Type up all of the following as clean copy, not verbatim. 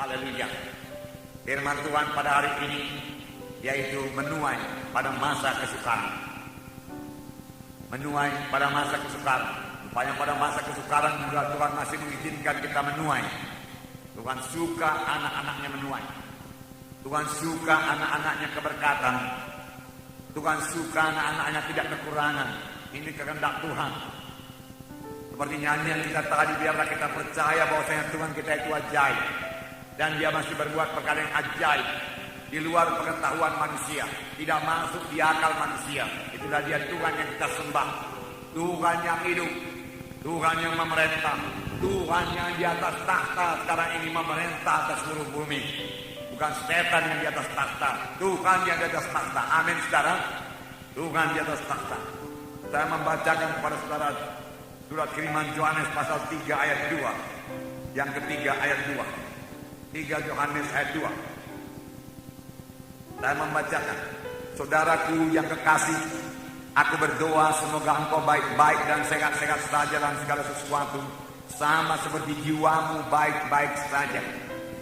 Haleluya. Firman Tuhan pada hari ini yaitu menuai pada masa kesukaran. Menuai pada masa kesukaran. Rupanya pada masa kesukaran juga Tuhan masih mengizinkan kita menuai. Tuhan suka anak-anaknya menuai. Tuhan suka anak-anaknya keberkatan. Tuhan suka anak-anaknya tidak kekurangan. Ini kehendak Tuhan. Seperti nyanyian kita tadi, biarlah kita percaya bahwasanya Tuhan kita itu ajaib. Dan dia masih berbuat perkara yang ajaib di luar pengetahuan manusia, tidak masuk di akal manusia. Itulah dia Tuhan yang kita sembah. Tuhan yang hidup, Tuhan yang memerintah, Tuhan yang di atas takhta sekarang ini memerintah atas seluruh bumi. Bukan setan yang di atas takhta, Tuhan yang di atas takhta. Amin saudara. Tuhan di atas takhta. Saya membacakan kepada saudara surat kiriman Yohanes pasal 3 ayat 2. Yang ketiga ayat 2. 3 Yohanes ayat 2. Saya membacakan. Saudaraku yang kekasih, aku berdoa semoga engkau baik-baik dan sehat-sehat saja dalam segala sesuatu, sama seperti jiwamu baik-baik saja.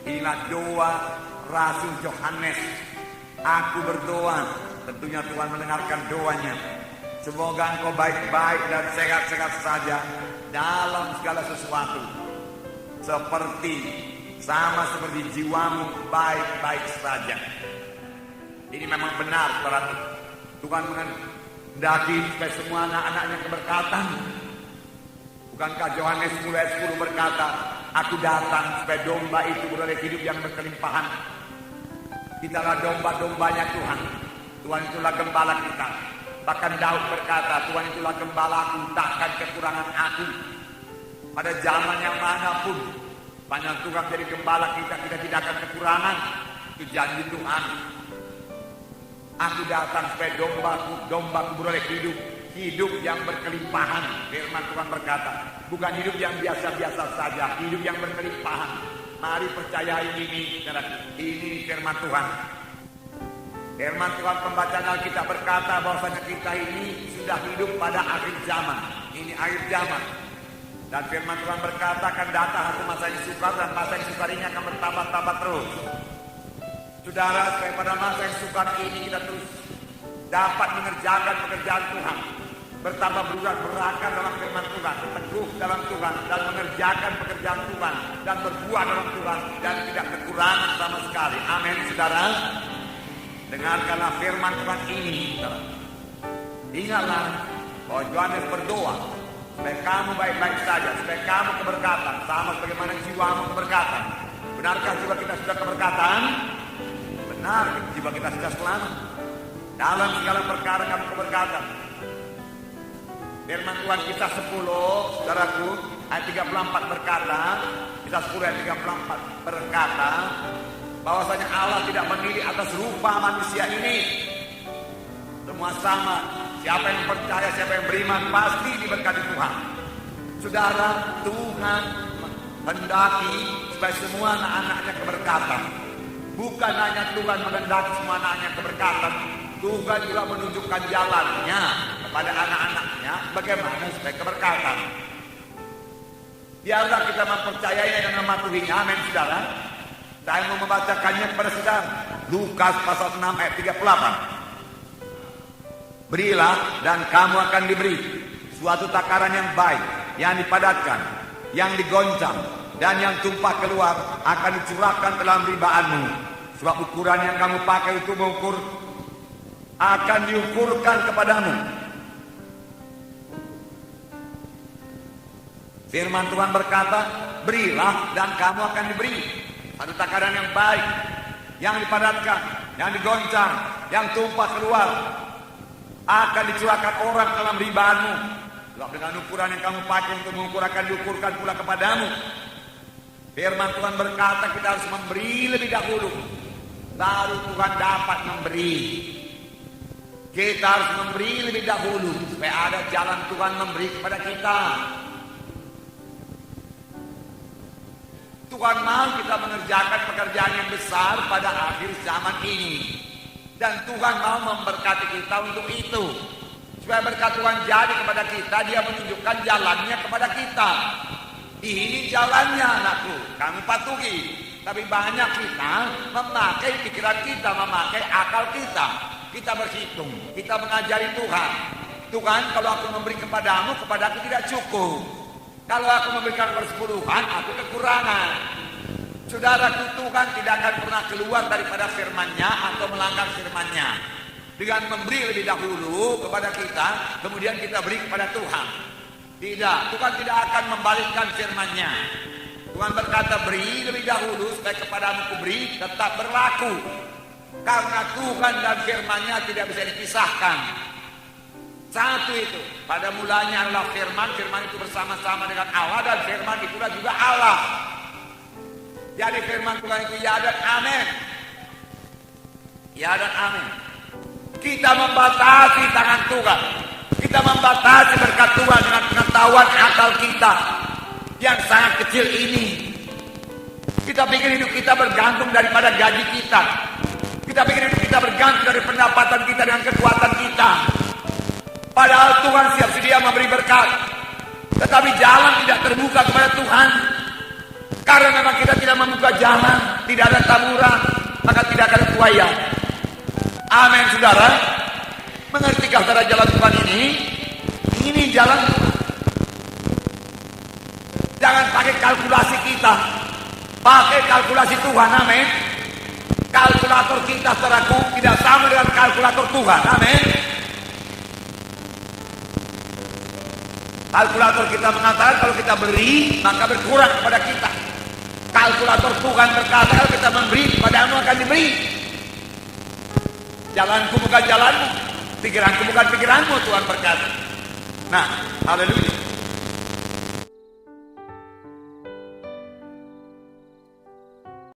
Inilah doa Rasul Yohanes. Aku berdoa, tentunya Tuhan mendengarkan doanya. Semoga engkau baik-baik dan sehat-sehat saja dalam segala sesuatu, sama seperti jiwamu baik-baik saja. Ini memang benar, saudara. Tuhan menghendaki supaya semua anak-anaknya keberkatan. Bukankah Yohanes mulai 10 berkata, aku datang supaya domba itu beroleh hidup yang berkelimpahan. Kitalah domba-dombanya Tuhan. Tuhan itulah gembala kita. Bahkan Daud berkata, Tuhan itulah gembalaku, takkan kekurangan aku. Pada zaman yang manapun, banyak Tuhan jadi gembala kita tidak akan kekurangan. Itu janji Tuhan. Aku datang supaya dombaku beroleh hidup yang berkelimpahan. Firman Tuhan berkata, bukan hidup yang biasa-biasa saja, hidup yang berkelimpahan. Mari percayai ini, ini firman Tuhan. Firman Tuhan pembacaan Alkitab berkata bahwasanya kita ini sudah hidup pada akhir zaman. Ini akhir zaman. Dan firman Tuhan berkata akan datang satu masa yang sukar, dan masa yang sukar ini akan bertambah-tambah terus. Saudara, supaya pada masa yang sukar ini kita terus dapat mengerjakan pekerjaan Tuhan, bertambah berakar dalam firman Tuhan, teguh dalam Tuhan, dan mengerjakan pekerjaan Tuhan, dan berbuah dalam Tuhan, dan tidak kekurangan sama sekali. Amin, saudara. Dengarkanlah firman Tuhan ini, saudara. Ingatlah bahwa Yohanes berdoa supaya kamu baik-baik saja, supaya kamu keberkatan, sama sebagaimana jiwamu keberkatan. Benarkah jiwa kita sudah keberkatan? Benar, jiwa kita sudah selamat. Dalam segala perkara kamu keberkatan. Firman Tuhan Kisah 10, saudaraku, ayat 34 berkata, Kisah 10 ayat 34 berkata, bahwasanya Allah tidak memilih atas rupa manusia ini. Semua sama. Siapa yang percaya, siapa yang beriman pasti diberkati Tuhan. Saudara, Tuhan menghendaki supaya semua anak-anaknya keberkatan. Bukan hanya Tuhan menghendaki semua anaknya keberkatan, Tuhan juga menunjukkan jalannya kepada anak-anaknya bagaimana supaya keberkatan. Biarlah kita mempercayainya dan mematuhinya. Amin, saudara. Saya mau membacakannya kepada saudara. Lukas pasal 6 ayat 38. Berilah dan kamu akan diberi suatu takaran yang baik, yang dipadatkan, yang digoncang, dan yang tumpah keluar akan dicurahkan dalam ribaanmu. Sebab ukuran yang kamu pakai untuk mengukur akan diukurkan kepadamu. Firman Tuhan berkata, berilah dan kamu akan diberi satu takaran yang baik, yang dipadatkan, yang digoncang, yang tumpah keluar, akan dicurahkan orang dalam ribaanmu. Sebab dengan ukuran yang kamu pakai untuk mengukur akan diukurkan pula kepadamu. Firman Tuhan berkata kita harus memberi lebih dahulu, baru Tuhan dapat memberi. Kita harus memberi lebih dahulu supaya ada jalan Tuhan memberi kepada kita. Tuhan mau kita mengerjakan pekerjaan yang besar pada akhir zaman ini. Dan Tuhan mau memberkati kita untuk itu. Supaya berkat Tuhan jadi kepada kita, Dia menunjukkan jalannya kepada kita. Ini jalannya anakku, kamu patuhi. Tapi banyak kita memakai pikiran kita, memakai akal kita. Kita berhitung, kita mengajari Tuhan. Tuhan, kalau aku memberi kepadamu, kepadaku tidak cukup. Kalau aku memberikan persepuluhan, aku kekurangan. Saudaraku, Tuhan tidak akan pernah keluar daripada firman-Nya atau melanggar firman-Nya. Dengan memberi lebih dahulu kepada kita, kemudian kita beri kepada Tuhan. Tidak, Tuhan tidak akan membalikkan firman-Nya. Tuhan berkata, beri lebih dahulu supaya kepadamu kuberi, tetap berlaku. Karena Tuhan dan firman-Nya tidak bisa dipisahkan. Satu itu, pada mulanya adalah firman, firman itu bersama-sama dengan Allah, dan firman itulah juga Allah. Jadi firman Tuhan itu ya dan amin. Ya dan amin. Kita membatasi tangan Tuhan. Kita membatasi berkat Tuhan dengan pengetahuan akal kita yang sangat kecil ini. Kita pikir hidup kita bergantung daripada gaji kita. Kita pikir hidup kita bergantung dari pendapatan kita dengan kekuatan kita. Padahal Tuhan siap sedia memberi berkat. Tetapi jalan tidak terbuka kepada Tuhan. Karena memang kita tidak membuka jalan, tidak ada taburan, maka tidak akan tuayan. Amin, saudara. Mengertikah saudara jalan Tuhan ini? Ini jalan Tuhan. Jangan pakai kalkulasi kita, pakai kalkulasi Tuhan. Amin. Kalkulator kita, saudaraku, tidak sama dengan kalkulator Tuhan. Amin. Kalkulator kita mengatakan kalau kita beri, maka berkurang kepada kita. Kalkulator Tuhan berkata kalau kita memberi, padamu akan diberi. Jalanku bukan jalanmu, pikiranku bukan pikiranmu, Tuhan berkata. Nah, haleluya.